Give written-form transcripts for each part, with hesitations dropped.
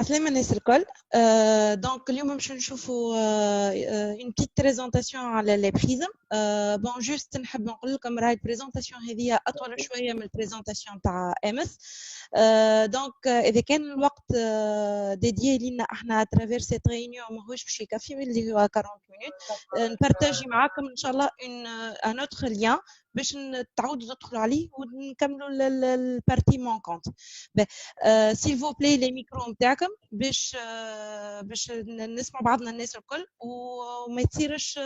عسلامة الناس الكل. دونك اليوم باش نشوفوا une petite présentation على لي بريزم. بون جوست نحب نقول لكم راهي البريزونطاسيون هذه اطول شويه من البريزونطاسيون تاع امس. دونك اذا كان الوقت ديديي لينا احنا اترافير سيت ريونيون ماهوش باش يكفي اللي هو 40 مينوت، نبارطاجي معاكم ان شاء الله ان اوتر ليان باش تعاودوا تدخلوا عليه ونكملوا البارتي مونكونت. سيل فو بلاي لي ميكرو نتاعكم باش نسمعوا بعضنا الناس الكل وما يصيرش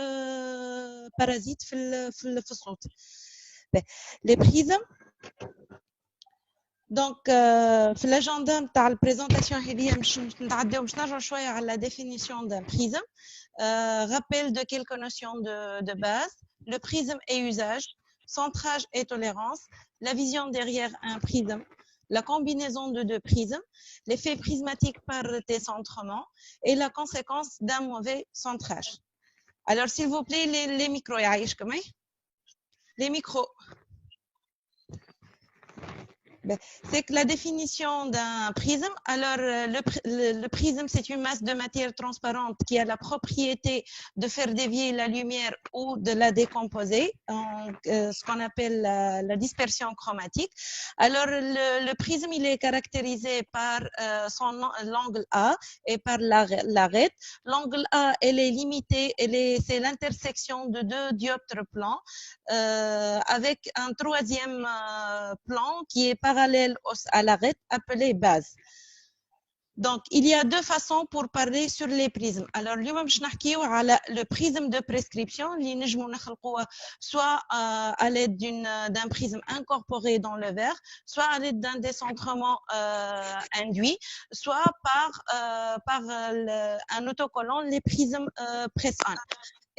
بارازيت في الصوت. لي بريزم دونك في الاجندا نتاع البريزونطاسيون هذه باش نتعداو باش نرجعوا شويه على لا ديفينيسيون دان بريزم. Rappel de quelques notions de base. Le prisme et usage, centrage et tolérance, la vision derrière un prisme, la combinaison de deux prismes, l'effet prismatique par décentrement et la conséquence d'un mauvais centrage. Alors, s'il vous plaît, les micros, les micros. C'est que la définition d'un prisme, alors le prisme c'est une masse de matière transparente qui a la propriété de faire dévier la lumière ou de la décomposer, ce qu'on appelle la dispersion chromatique. Alors le prisme il est caractérisé par l'angle A et par l'arête. L'angle A elle est limitée, c'est l'intersection de deux dioptres plans avec un troisième plan qui est parallèle à l'arête appelé base. Donc, il y a deux façons pour parler sur les prismes. Alors, اليوم باش نحكيو على le prisme de prescription اللي نجمو نخلقوه soit à l'aide d'un prisme incorporé dans le verre, soit à l'aide d'un décentrement induit, soit par un autocollant, les prismes press-on.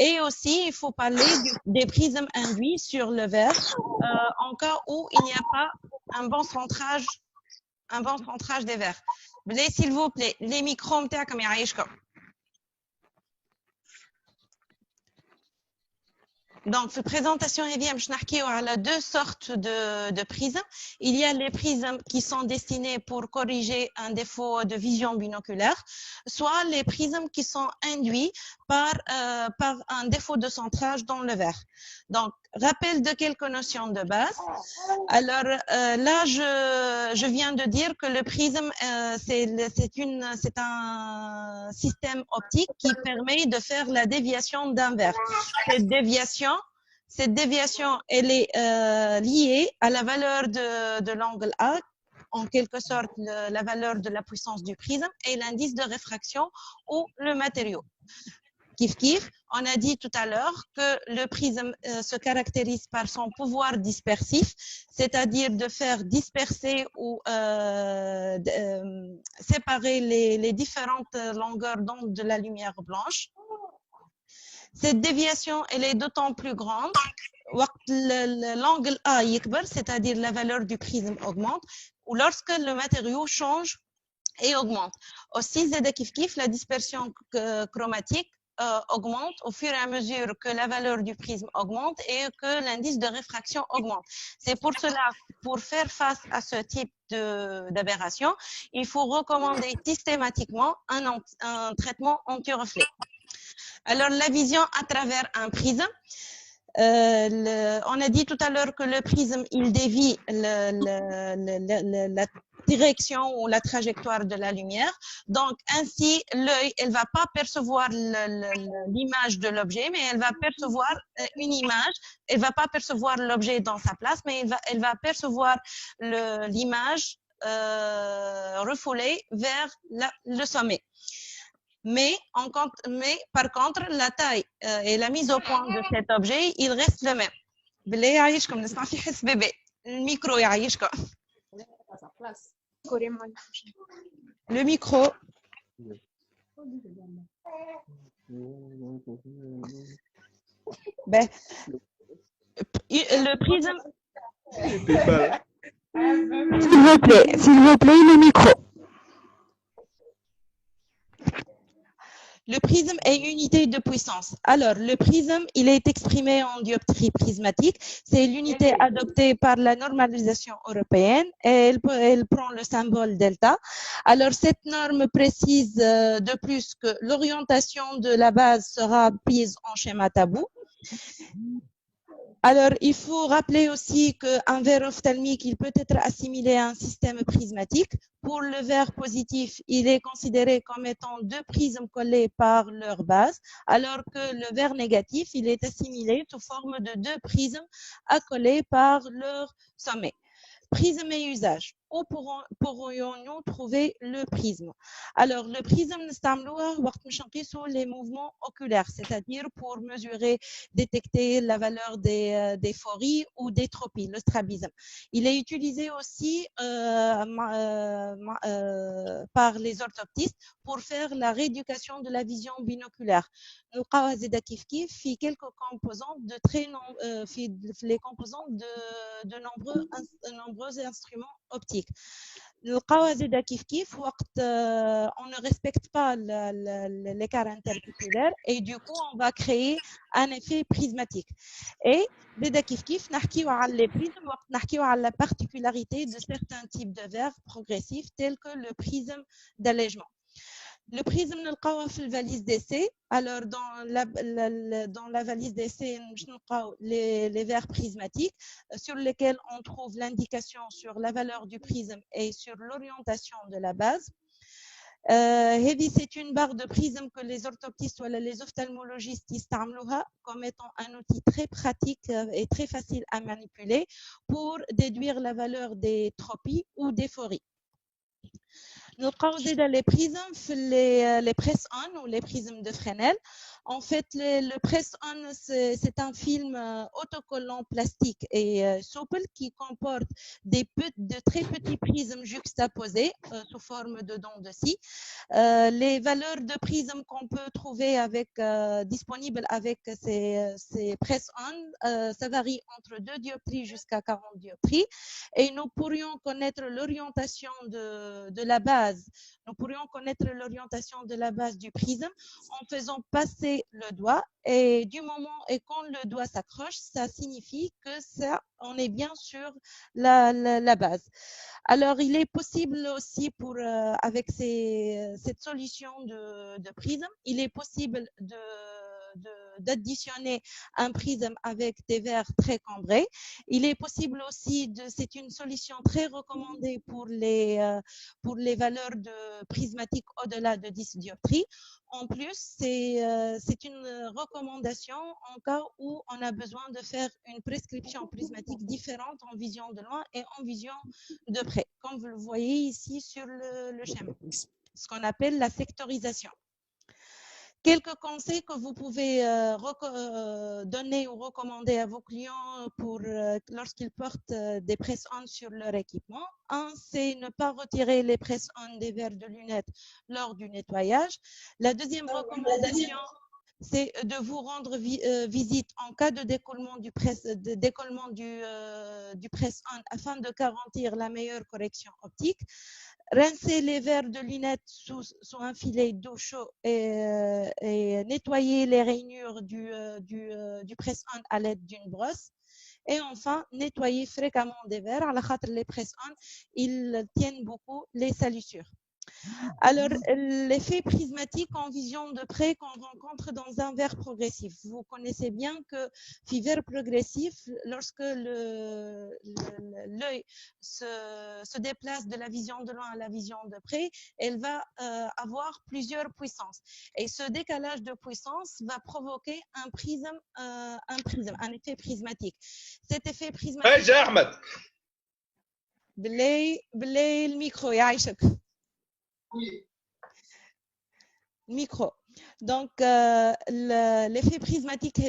Et aussi, il faut parler des prismes induits sur le verre en cas où il n'y a pas un bon centrage des verres. S'il vous plaît, les micros نتاعكم يعيشكم. Donc, في présentation هذه باش نحكيو على deux sortes de prismes. Il y a les prismes qui sont destinés pour corriger un défaut de vision binoculaire, soit les prismes qui sont induits par un défaut de centrage dans le verre. Donc, rappel de quelques notions de base. Alors là, je viens de dire que le prisme, c'est un système optique qui permet de faire la déviation d'un verre. Cette déviation, elle est liée à la valeur de l'angle A, en quelque sorte la valeur de la puissance du prisme et l'indice de réfraction ou le matériau. Kif kif, on a dit tout à l'heure que le prisme se caractérise par son pouvoir dispersif, c'est-à-dire de faire disperser ou séparer les différentes longueurs d'onde de la lumière blanche. Cette déviation, elle est d'autant plus grande l'angle A يكبر, c'est-à-dire la valeur du prisme augmente, ou lorsque le matériau change et augmente. Aussi, زاد كيف كيف, la dispersion chromatique augmente au fur et à mesure que la valeur du prisme augmente et que l'indice de réfraction augmente. C'est pour cela, pour faire face à ce type d'aberration, il faut recommander systématiquement un traitement anti-reflet. Alors, la vision à travers un prisme. On a dit tout à l'heure que le prisme, il dévie la direction ou la trajectoire de la lumière. Donc, ainsi, l'œil, elle va pas percevoir l'image de l'objet, mais elle va percevoir une image. Elle va pas percevoir l'objet dans sa place, mais elle va percevoir l'image refoulée vers le sommet. Mais par contre, la taille et la mise au point de cet objet, il reste le même. بالله يعيشكم نسمع في حس بيبي الميكرو يعيشكم. Le micro. Le prisme. S'il vous plaît, le micro. Le prisme est unité de puissance. Alors, le prisme, il est exprimé en dioptrie prismatique. C'est l'unité adoptée par la normalisation européenne et elle prend le symbole delta. Alors, cette norme précise de plus que l'orientation de la base sera prise en schéma tabou. Alors, il faut rappeler aussi qu'un verre ophtalmique, il peut être assimilé à un système prismatique. Pour le verre positif, il est considéré comme étant deux prismes collés par leur base, alors que le verre négatif, il est assimilé sous forme de deux prismes accolés par leur sommet. Prisme et usage. Où pourrions-nous trouver le prisme? Alors, le prisme, c'est les mouvements oculaires, c'est-à-dire pour mesurer, détecter la valeur des phories ou des tropies, le strabisme. Il est utilisé aussi par les orthoptistes pour faire la rééducation de la vision binoculaire. نلقاوها زاده كيف كيف في quelques composantes de في les composantes de nombreux instruments optiques. نلقاوها زاده كيف كيف وقت on ne respecte pas l'écart interpupulaire et du coup on va créer un effet prismatique. Et زاده كيف كيف نحكيو على les prismes وقت نحكيو على la particularité de certains types de verres progressifs tels que le prisme d'allègement. Le prisme نلقاوه في الvalise d'essai. Alors dans la valise d'essai les verres prismatiques sur lesquels on trouve l'indication sur la valeur du prisme et sur l'orientation de la base. C'est une barre de prisme que les orthoptistes ou les ophtalmologistes يستعملوها comme étant un outil très pratique et très facile à manipuler pour déduire la valeur des tropies ou des phories. نلقاو زيدا les prismes في les press-on ou les prismes de Fresnel. En fait, le press-on, c'est un film autocollant plastique et souple qui comporte de très petits prismes juxtaposés sous forme de dents de scie. Les valeurs de prismes qu'on peut trouver disponibles avec ces press-on, ça varie entre 2 dioptries jusqu'à 40 dioptries. Et nous pourrions connaître l'orientation de la base. Nous pourrions connaître l'orientation de la base du prisme en faisant passer le doigt et du moment et quand le doigt s'accroche, ça signifie que on est bien sur la base. Alors, il est possible aussi avec cette solution de prisme, il est possible d'additionner un prisme avec des verres très cambrés. Il est possible aussi c'est une solution très recommandée pour les valeurs de prismatiques au-delà de 10 dioptries. En plus, c'est une recommandation en cas où on a besoin de faire une prescription prismatique différente en vision de loin et en vision de près, comme vous le voyez ici sur le schéma, ce qu'on appelle la sectorisation. Quelques conseils que vous pouvez donner ou recommander à vos clients lorsqu'ils portent des press-on sur leur équipement. Un, c'est ne pas retirer les press-on des verres de lunettes lors du nettoyage. La deuxième recommandation, c'est de vous rendre visite en cas de décollement du press-on afin de garantir la meilleure correction optique. Rincer les verres de lunettes sous un filet d'eau chaude et nettoyer les rainures du press-on à l'aide d'une brosse. Et enfin, nettoyer fréquemment des verres. Les press-on, ils tiennent beaucoup les salissures. Alors, l'effet prismatique en vision de près qu'on rencontre dans un verre progressif. Vous connaissez bien que verre progressif, lorsque l'œil se déplace de la vision de loin à la vision de près, elle va avoir plusieurs puissances. Et ce décalage de puissance va provoquer un effet prismatique. Cet effet prismatique... بالله الميكرو يعيشك. Micro. Donc, l'effet prismatique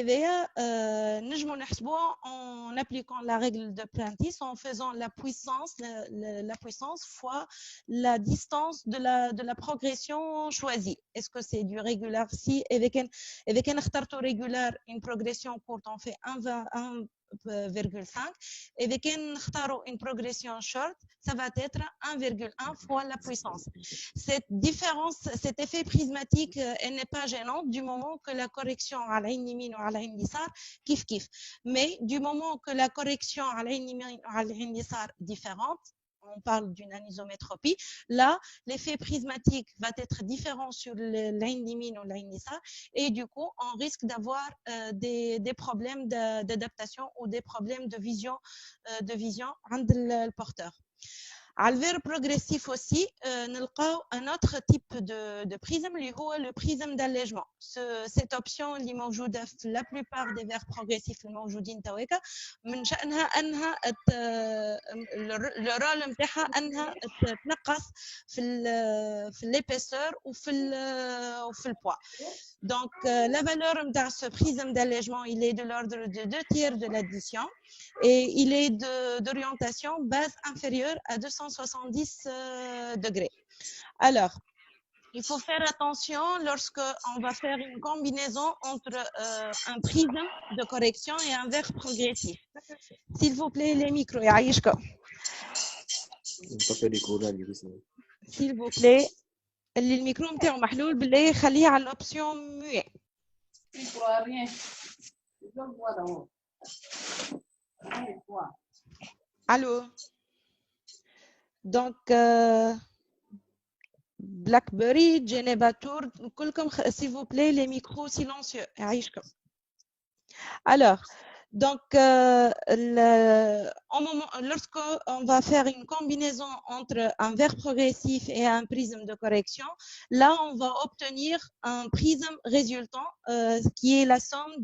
nous en appliquant la règle de Prentice, en faisant la puissance fois la distance de la progression choisie. Est-ce que c'est du régular? Si avec un régular, une progression courte, on fait 0,5. Et dès qu'on choisit une progression short, ça va être 1,1 fois la puissance. Cette différence, cet effet prismatique, elle n'est pas gênante du moment que la correction à la yamin ou à la yisar kif kif. Mais du moment que la correction à la yamin ou à la yisar différente, on parle d'une anisométropie, là, l'effet prismatique va être différent sur l'ain yamin ou l'ain yisar et du coup, on risque d'avoir des problèmes d'adaptation ou des problèmes de vision عند le porteur. À le verre progressif aussi, نلقاو un autre type de prisme اللي هو le prisme d'allègement. Cette option اللي موجودة في la plupart des verres progressifs الموجودين تويكا من شأنها أنها le rôle نتاعها أنها تنقص في l'épaisseur وفي le poids. Donc, la valeur de ce prisme d'allègement, il est de l'ordre de 2/3 de l'addition et il est d'orientation base inférieure à 270 degrés. Alors, il faut faire attention lorsque on va faire une combinaison entre un prisme de correction et un verre progressif. S'il vous plaît, les micros, s'il vous plaît, اللي الميكرو نتاعو محلول بالله خليه على l'option muet. Allô. Donc BlackBerry, Geneva Tour, s'il vous plaît, les micros silencieux. Alors, donc, lorsqu'on va faire une combinaison entre un verre progressif et un prisme de correction, là, on va obtenir un prisme résultant qui est la somme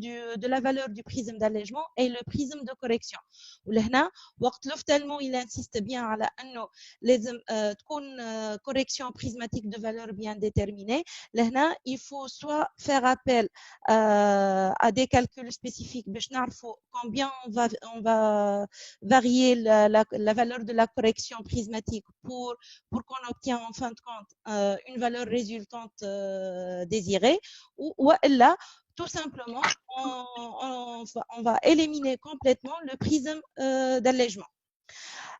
de la valeur du prisme d'allègement et le prisme de correction. ولهنا وقت l'ophtalmo il insiste bien على أنه لازم تكون correction prismatique de valeur bien déterminée. لهنا il faut soit faire appel à des calculs spécifiques باش نعرفوا combien on va varier la valeur de la correction prismatique pour qu'on obtienne en fin de compte une valeur résultante désirée ou là tout simplement on va éliminer complètement le prisme d'allègement.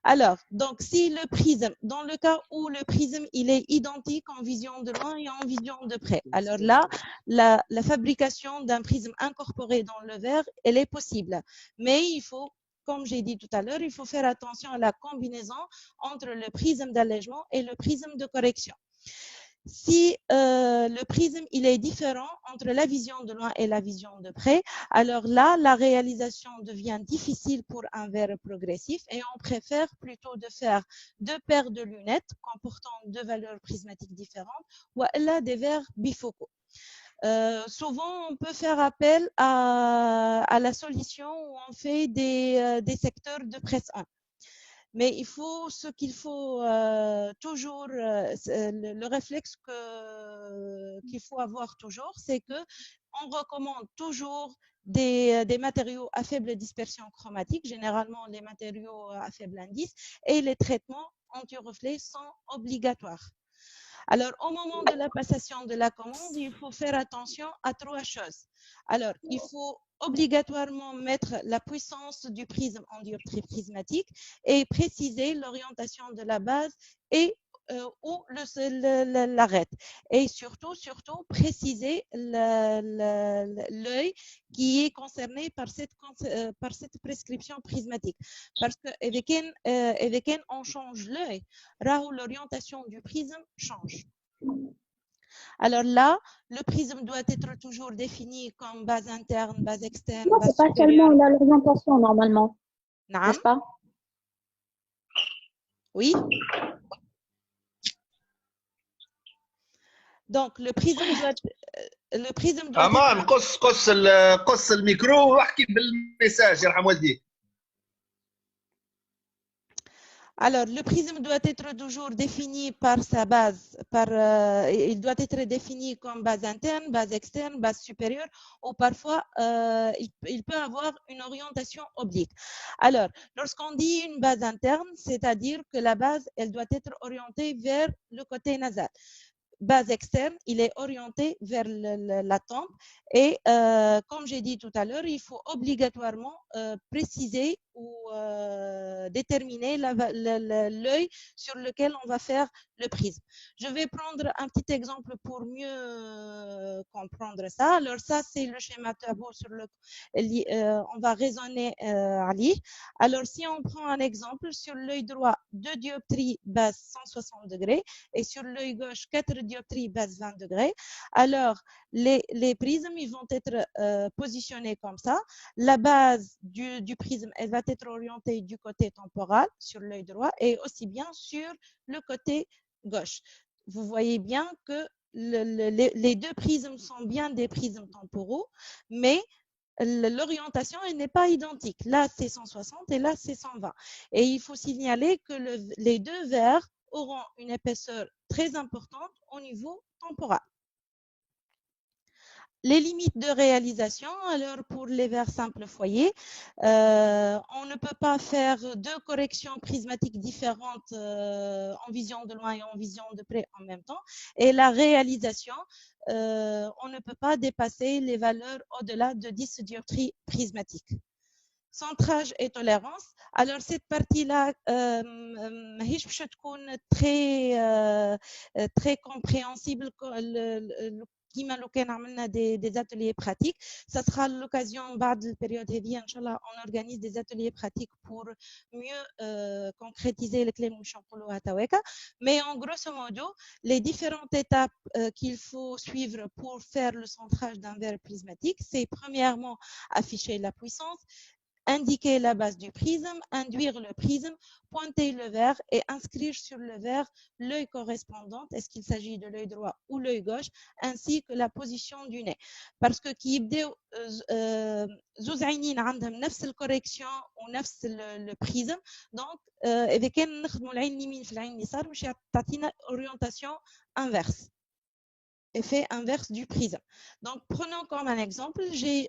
Alors, donc, si le prisme, dans le cas où le prisme, il est identique en vision de loin et en vision de près, alors là, la fabrication d'un prisme incorporé dans le verre, elle est possible. Mais il faut, comme j'ai dit tout à l'heure, il faut faire attention à la combinaison entre le prisme d'allègement et le prisme de correction. Si le prisme il est différent entre la vision de loin et la vision de près, alors là, la réalisation devient difficile pour un verre progressif et on préfère plutôt de faire deux paires de lunettes comportant deux valeurs prismatiques différentes ou là des verres bifocaux. Souvent, on peut faire appel à la solution où on fait des secteurs de presse 1. Mais ce qu'il faut toujours, le réflexe qu'il faut avoir toujours, c'est que on recommande toujours des matériaux à faible dispersion chromatique, généralement les matériaux à faible indice, et les traitements anti-reflets sont obligatoires. Alors, au moment de la passation de la commande, il faut faire attention à trois choses. Alors, il faut obligatoirement mettre la puissance du prisme en dioptrie prismatique et préciser l'orientation de la base et ou l'arête. Et surtout, préciser l'œil qui est concerné par cette prescription prismatique. Parce que avec on change l'œil, l'orientation du prisme change. Alors là, le prisme doit être toujours défini comme base interne, base externe, non, base c'est pas supérieure. seulement l'orientation normalement, n'est-ce pas? Oui. Donc le prisme doit امان قص الميكرو واحكي بالميساج يرحم والديك. Alors, le prisme doit être toujours défini par sa base, il doit être défini comme base interne, base externe, base supérieure, ou parfois il peut avoir une orientation oblique. Alors, lorsqu'on dit une base interne, c'est-à-dire que la base, elle doit être orientée vers le côté nasal. base externe, il est orienté vers la tempe. Et comme j'ai dit tout à l'heure, il faut obligatoirement préciser ou déterminer l'œil sur lequel on va faire le prisme. Je vais prendre un petit exemple pour mieux comprendre ça. Alors ça, c'est le schéma tableau sur lequel on va raisonner Ali. Alors si on prend un exemple sur l'œil droit, 2 dioptries base 160 degrés et sur l'œil gauche, 4 dioptries base 20 degrés. Alors les prismes, ils vont être positionnés comme ça. La base du prisme, elle va être orientée du côté temporal sur l'œil droit et aussi bien sur le côté gauche. Vous voyez bien que les deux prismes sont bien des prismes temporaux, mais l'orientation n'est pas identique. Là, c'est 160 et là, c'est 120. Et il faut signaler que les deux verres auront une épaisseur très importante au niveau temporal. Les limites de réalisation, alors pour les verres simples foyer, on ne peut pas faire deux corrections prismatiques différentes en vision de loin et en vision de près en même temps. Et la réalisation, on ne peut pas dépasser les valeurs au-delà de 10 dioptries prismatiques. Centrage et tolérance. Alors cette partie-là, très compréhensible. Des ateliers pratiques. Ça sera l'occasion, بعد البériode هذه إن شاء الله, on organise des ateliers pratiques pour mieux concrétiser le كلام اللي باش نقولوها تويكا. Mais en grosso modo, les différentes étapes qu'il faut suivre pour faire le centrage d'un verre prismatique, c'est premièrement afficher la puissance, indiquer la base du prisme, induire le prisme, pointer le verre et inscrire sur le verre l'œil correspondant, est-ce qu'il s'agit de l'œil droit ou l'œil gauche, ainsi que la position du nez. Parce que qui يبداو زوز عينين عندهم نفس الكوريكسيون ونفس le prisme, donc إذا كان نخدموا العين اليمين في العين اليسار مش تعطينا orientation inverse. Effet inverse du prisme. Donc, prenons comme un exemple, j'ai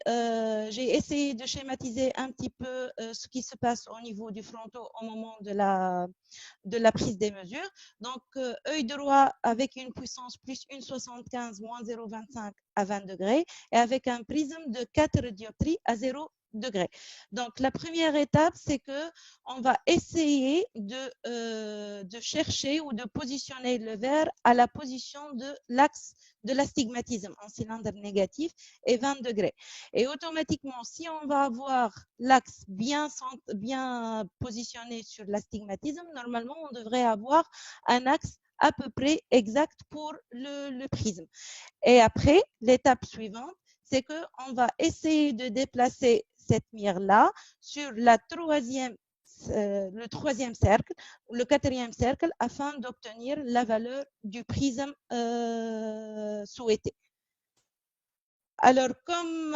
essayé de schématiser un petit peu ce qui se passe au niveau du frontal au moment de la prise des mesures. Donc, œil droit avec une puissance plus 1,75 moins 0,25 à 20 degrés et avec un prisme de 4 dioptries à 0 degrés. Donc, la première étape, c'est que on va essayer de chercher ou de positionner le verre à la position de l'axe de l'astigmatisme en cylindre négatif et 20 degrés. Et automatiquement, si on va avoir l'axe bien positionné sur l'astigmatisme, normalement, on devrait avoir un axe à peu près exact pour le prisme. Et après, l'étape suivante, c'est qu'on va essayer de déplacer cette mire-là sur le troisième cercle ou le quatrième cercle afin d'obtenir la valeur du prisme souhaité. Alors, comme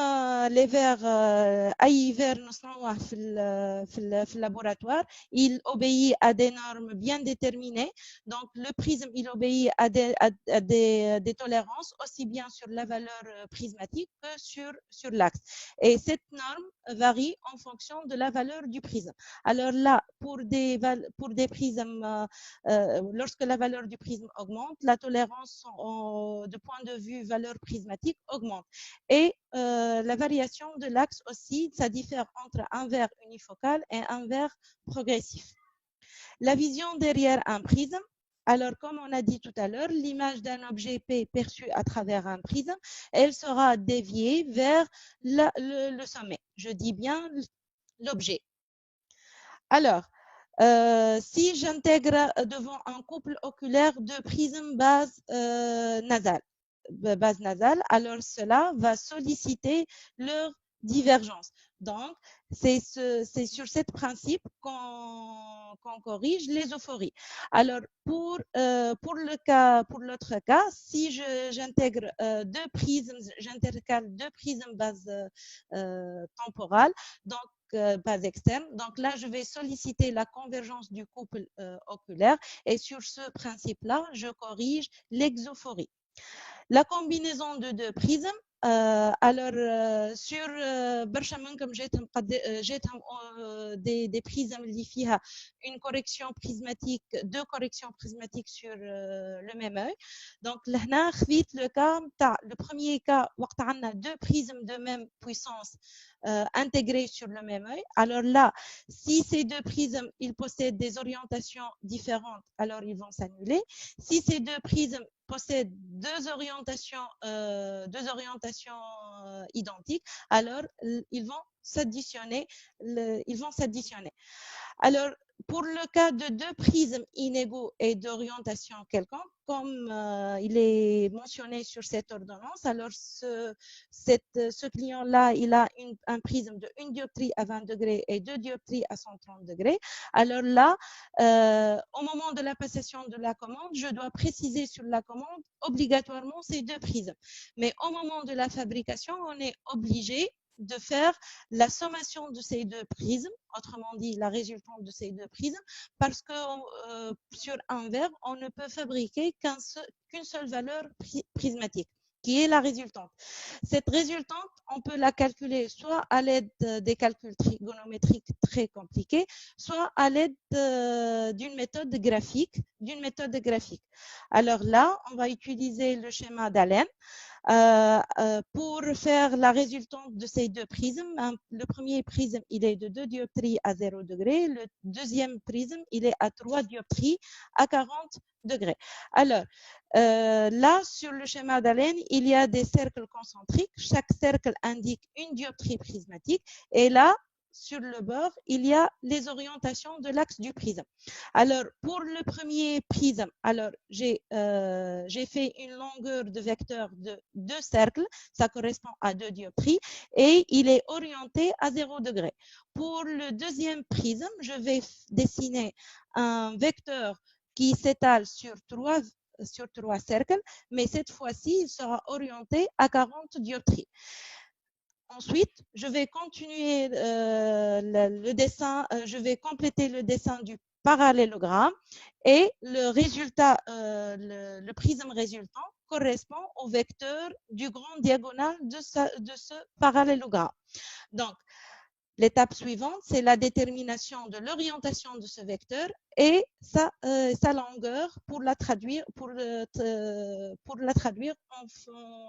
les verres, أي verre نصنعوه في laboratoire, il obéit à des normes bien déterminées. Donc, le prisme, il obéit à des tolérances, aussi bien sur la valeur prismatique que sur l'axe. Et cette norme varie en fonction de la valeur du prisme. Alors là, pour des prismes, lorsque la valeur du prisme augmente, la tolérance de point de vue valeur prismatique augmente. Et la variation de l'axe aussi, ça diffère entre un verre unifocal et un verre progressif. La vision derrière un prisme. Alors, comme on a dit tout à l'heure, l'image d'un objet P perçue à travers un prisme, elle sera déviée vers le sommet. Je dis bien l'objet. Alors, si j'intègre devant un couple oculaire de prismes base nasale, alors cela va solliciter leur divergence. Donc, c'est sur ce principe qu'on corrige les euphories. Alors, pour l'autre cas, si j'intègre deux prismes, j'intercale deux prismes base temporale, donc base externe. Donc là, je vais solliciter la convergence du couple oculaire et sur ce principe-là, je corrige l'exophorie. La combinaison de deux prismes, alors sur برشا comme j'ai des prismes اللي فيها une correction prismatique, deux corrections prismatiques sur le même œil. Donc لهنا خذيت le cas تاع le premier cas وقت عندنا deux prismes de même puissance intégrés sur le même œil. Alors là, si ces deux prismes ils possèdent des orientations différentes, alors ils vont s'annuler. Si ces deux prismes possèdent deux orientations identiques, alors ils vont s'additionner. Alors, pour le cas de deux prismes inégaux et d'orientation quelconque, comme il est mentionné sur cette ordonnance, alors ce client-là, il a un prisme de une dioptrie à 20 degrés et deux dioptries à 130 degrés. Alors là, au moment de la passation de la commande, je dois préciser sur la commande obligatoirement ces deux prismes. Mais au moment de la fabrication, on est obligé de faire la sommation de ces deux prismes, autrement dit la résultante de ces deux prismes, parce que sur un verre, on ne peut fabriquer qu'une seule valeur prismatique, qui est la résultante. Cette résultante, on peut la calculer soit à l'aide des calculs trigonométriques très compliqués, soit à l'aide d'une méthode graphique. Alors là, on va utiliser le schéma d'Allen. Pour faire la résultante de ces deux prismes. Le premier prisme, il est de 2 dioptries à 0 degré. Le deuxième prisme, il est à 3 dioptries à 40 degrés. Alors, là, sur le schéma d'Allen, il y a des cercles concentriques. Chaque cercle indique une dioptrie prismatique. Et là, sur le bord, il y a les orientations de l'axe du prisme. Alors, pour le premier prisme, alors j'ai fait une longueur de vecteur de 2 cercles, ça correspond à 2 dioptries, et il est orienté à 0 degré. Pour le deuxième prisme, je vais dessiner un vecteur qui s'étale sur 3 cercles, mais cette fois-ci, il sera orienté à 40 dioptries. Ensuite, je vais continuer le dessin, je vais compléter le dessin du parallélogramme et le résultat, le prisme résultant correspond au vecteur du grand diagonal de ce parallélogramme. Donc, l'étape suivante, c'est la détermination de l'orientation de ce vecteur et sa longueur pour la traduire en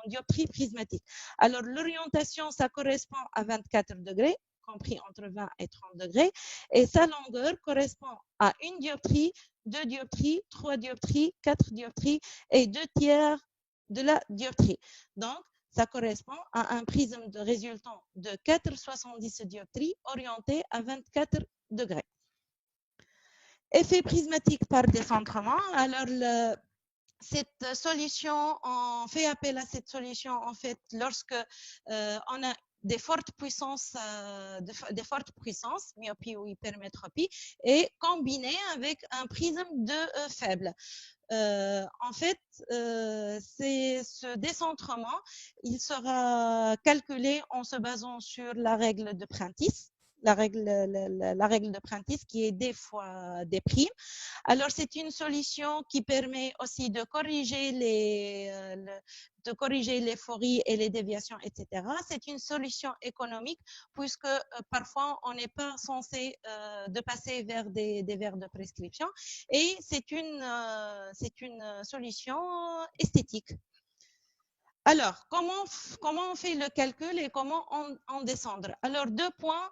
dioptrie prismatique. Alors, l'orientation, ça correspond à 24 degrés, compris entre 20 et 30 degrés, et sa longueur correspond à une dioptrie, 2 dioptries, 3 dioptries, 4 dioptries et 2 tiers de la dioptrie. Donc, ça correspond à un prisme de résultant de 4,70 dioptries orienté à 24 degrés. Effet prismatique par décentrement. Alors, cette solution, on fait appel à cette solution en fait lorsque on a des fortes puissances, myopie ou hypermétropie, et combiné avec un prisme de faible. En fait, ce décentrement, il sera calculé en se basant sur la règle de Prentice. La règle de Prentice qui est D fois D'. Alors, c'est une solution qui permet aussi de corriger les fories et les déviations, etc. C'est une solution économique puisque parfois, on n'est pas censé de passer vers des verres de prescription et c'est une solution esthétique. Alors, comment on fait le calcul et comment en descendre? Alors, deux points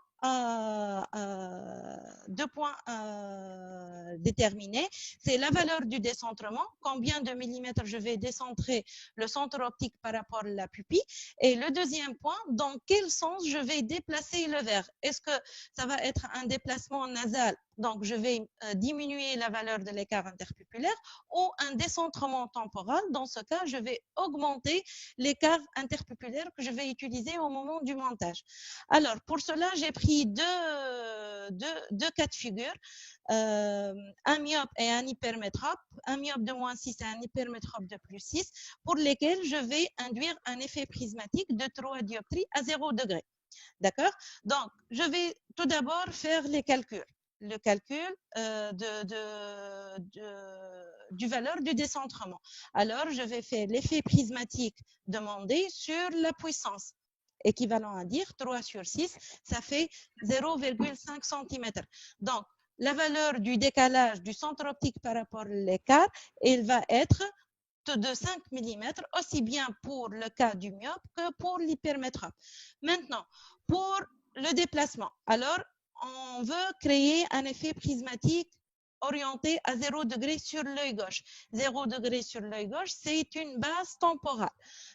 déterminés. C'est la valeur du décentrement, combien de millimètres je vais décentrer le centre optique par rapport à la pupille. Et le deuxième point, dans quel sens je vais déplacer le verre. Est-ce que ça va être un déplacement nasal? Donc, je vais diminuer la valeur de l'écart interpupillaire ou un décentrement temporal. Dans ce cas, je vais augmenter l'écart interpupillaire que je vais utiliser au moment du montage. Alors, pour cela, j'ai pris deux cas de figure, un myope et un hypermétrope, un myope de moins 6 et un hypermétrope de plus 6, pour lesquels je vais induire un effet prismatique de 3 dioptries à 0 degré. D'accord? Donc, je vais tout d'abord faire les calculs. Le calcul du valeur du décentrement. Alors, je vais faire l'effet prismatique demandé sur la puissance. Équivalent à dire 3 sur 6, ça fait 0,5 cm. Donc, la valeur du décalage du centre optique par rapport à l'écart, il va être de 5 mm, aussi bien pour le cas du myope que pour l'hypermétrope. Maintenant, pour le déplacement, alors, on veut créer un effet prismatique orienté à 0 degré sur l'œil gauche. 0 degré sur l'œil gauche, c'est une base temporale.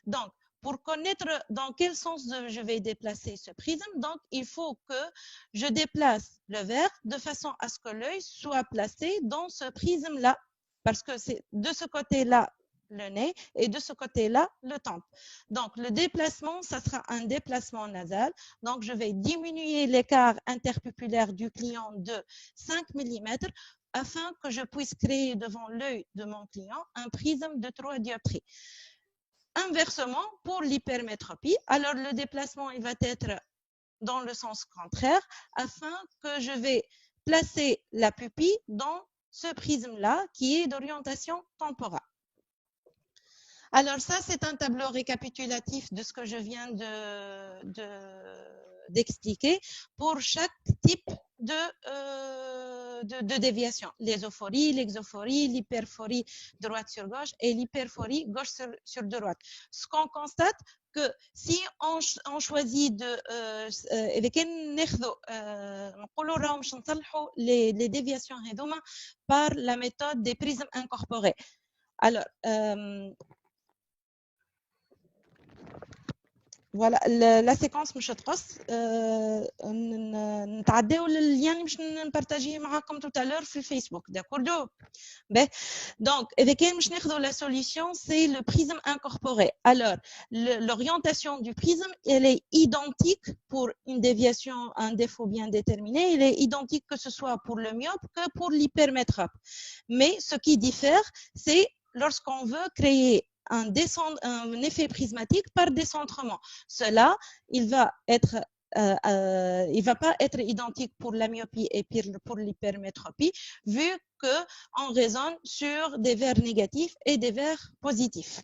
Donc, pour connaître dans quel sens je vais déplacer ce prisme, donc il faut que je déplace le verre de façon à ce que l'œil soit placé dans ce prisme-là, parce que c'est de ce côté-là le nez et de ce côté-là le temple. Donc le déplacement, ça sera un déplacement nasal. Donc je vais diminuer l'écart interpupulaire du client de 5 mm afin que je puisse créer devant l'œil de mon client un prisme de 3 dioptries. Inversement, pour l'hypermétropie, alors le déplacement il va être dans le sens contraire afin que je vais placer la pupille dans ce prisme-là qui est d'orientation temporale. Alors ça, c'est un tableau récapitulatif de ce que je viens d'expliquer pour chaque type de déviation. L'ésophorie, l'exophorie, l'hyperphorie droite sur gauche et l'hyperphorie gauche sur droite. Ce qu'on constate que si on choisit les déviations par la méthode des prismes incorporés. Alors, voilà, la séquence مش هتقص نتعداو لللين اللي باش نبارطاجيه معاكم tout à l'heure في الفيسبوك d'accord. Donc avec elle باش ناخذوا la solution, c'est le prisme incorporé. Alors l'orientation du prisme, elle est identique pour une déviation, un défaut bien déterminé, elle est identique que ce soit pour le myope que pour l'hypermétrope. Mais ce qui diffère, c'est lorsqu'on veut créer un effet prismatique par décentrement. Cela, il va pas être identique pour la myopie et pour l'hypermétropie, vu qu'on raisonne sur des verres négatifs et des verres positifs.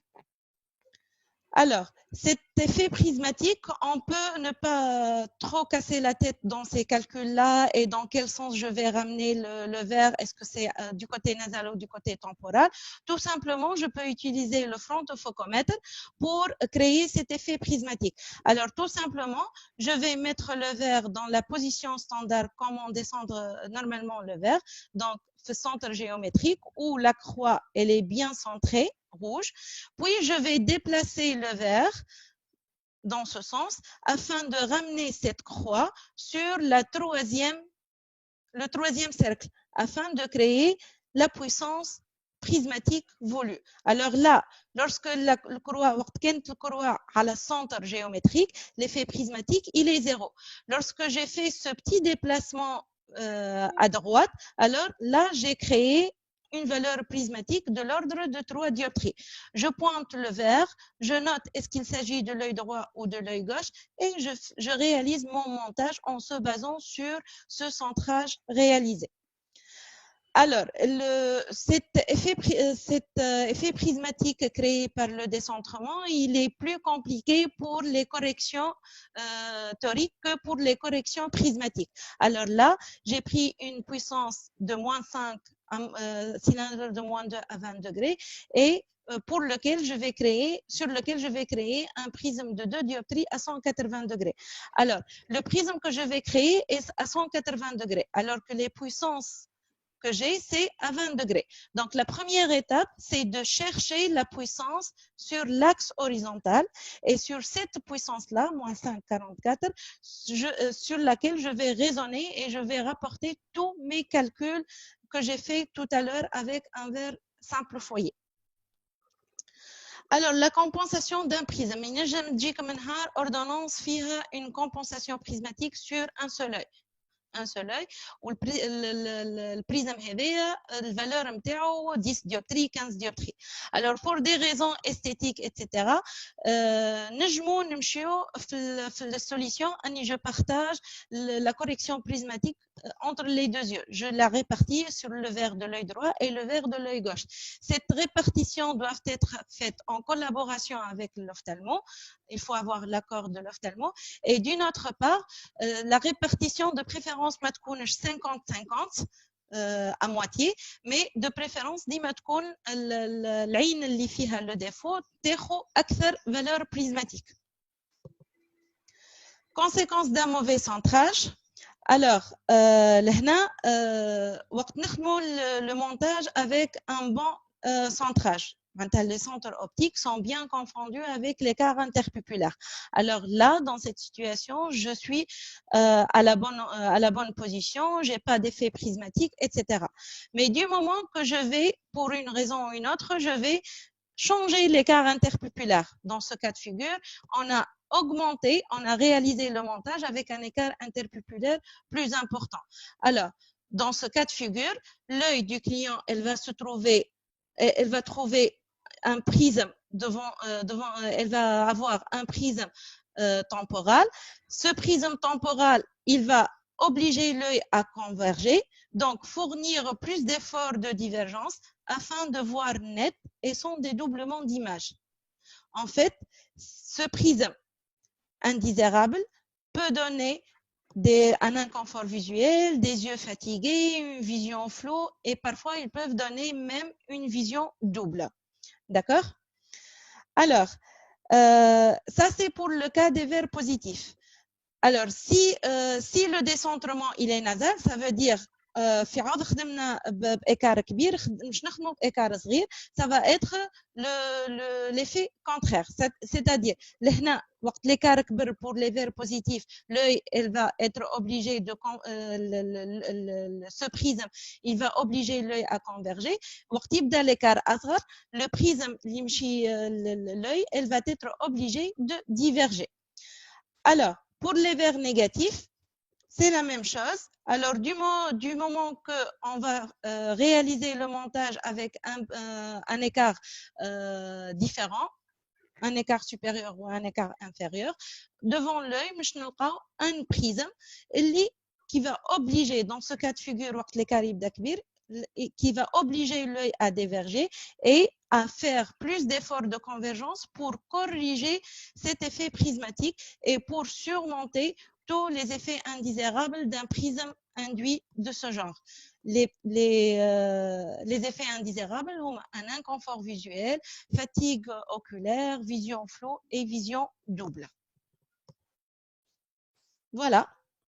Alors, cet effet prismatique, on peut ne pas trop casser la tête dans ces calculs-là et dans quel sens je vais ramener le verre. Est-ce que c'est du côté nasal ou du côté temporal? Tout simplement, je peux utiliser le frontofocomètre pour créer cet effet prismatique. Alors, tout simplement, je vais mettre le verre dans la position standard, comment descendre normalement le verre. Donc, ce centre géométrique où la croix, elle est bien centrée, rouge. Puis, je vais déplacer le verre dans ce sens afin de ramener cette croix sur le troisième cercle afin de créer la puissance prismatique voulue. Alors là, lorsque la croix à la centre géométrique, l'effet prismatique, il est 0. Lorsque j'ai fait ce petit déplacement à droite, alors là, j'ai créé une valeur prismatique de l'ordre de 3 dioptries. Je pointe le verre, je note est-ce qu'il s'agit de l'œil droit ou de l'œil gauche et je réalise mon montage en se basant sur ce centrage réalisé. Alors, cet effet prismatique créé par le décentrement, il est plus compliqué pour les corrections toriques que pour les corrections prismatiques. Alors là, j'ai pris une puissance de moins 5, cylindre de moins 2 à 20 degrés et sur lequel je vais créer un prisme de 2 dioptries à 180 degrés. Alors, le prisme que je vais créer est à 180 degrés, alors que les puissances que j'ai, c'est à 20 degrés. Donc, la première étape, c'est de chercher la puissance sur l'axe horizontal et sur cette puissance-là, moins 5,44, sur laquelle je vais raisonner et je vais rapporter tous mes calculs que j'ai fait tout à l'heure avec un verre simple foyer. Alors, la compensation d'un prisme. J'aime dire comme ordonnance فيها une compensation prismatique sur un seul œil. un seul œil. Le prisme هذايا la valeur نتاعو 10 dioptries 15 dioptries. Alors pour des raisons esthétiques etc. نجمو نمشيو في la solution اني je partage la correction prismatique entre les deux yeux. Je la répartis sur le verre de l'œil droit et le verre de l'œil gauche. Cette répartition doit être faite en collaboration avec l'ophtalmo. Il faut avoir l'accord de l'ophtalmo. Et d'une autre part, la répartition de préférence ما تكونش 50-50 à moitié, mais de préférence ديما تكون العين اللي فيها le défaut تاخذ أكثر valeur prismatique. Conséquence d'un mauvais centrage. Alors, لهنا وقت نخدموا le montage avec un bon centrage. Les centres optiques sont bien confondus avec l'écart interpupulaire. Alors là, dans cette situation, je suis à la bonne position, j'ai pas d'effet prismatique, etc. Mais du moment que je vais, pour une raison ou une autre, je vais changer l'écart interpupulaire. Dans ce cas de figure, on a augmenté, on a réalisé le montage avec un écart interpupulaire plus important. Alors, dans ce cas de figure, l'œil du client, elle va trouver un prisme elle va avoir un prisme temporal. Ce prisme temporal, il va obliger l'œil à converger, donc fournir plus d'efforts de divergence afin de voir net et sans dédoublement d'image. En fait, ce prisme indésirable peut donner un inconfort visuel, des yeux fatigués, une vision floue et parfois ils peuvent donner même une vision double. D'accord? Alors, ça c'est pour le cas des verres positifs. Alors, si le décentrement il est nasal, ça veut dire في عوض خدمنا بإيكار كبير مش نخدموا بإيكار صغير, ça va être l'effet contraire. C'est-à-dire, لهنا وقت l'écart كبر pour les verres positifs, l'œil elle va être obligé de ce prisme, il va obliger l'œil à converger. وقت يبدا l'écart أصغر, le prisme اللي يمشي l'œil, elle va être obligée de diverger. Alors, pour les verres négatifs, c'est la même chose. Alors, du moment qu'on va réaliser le montage avec un écart différent, un écart supérieur ou un écart inférieur, devant l'œil, nous avons un prisme qui va obliger, dans ce cas de figure, l'écart qui va obliger l'œil à diverger et à faire plus d'efforts de convergence pour corriger cet effet prismatique et pour surmonter tous les effets indésirables d'un prisme induit de ce genre. Les effets indésirables ont un inconfort visuel, fatigue oculaire, vision floue et vision double. Voilà.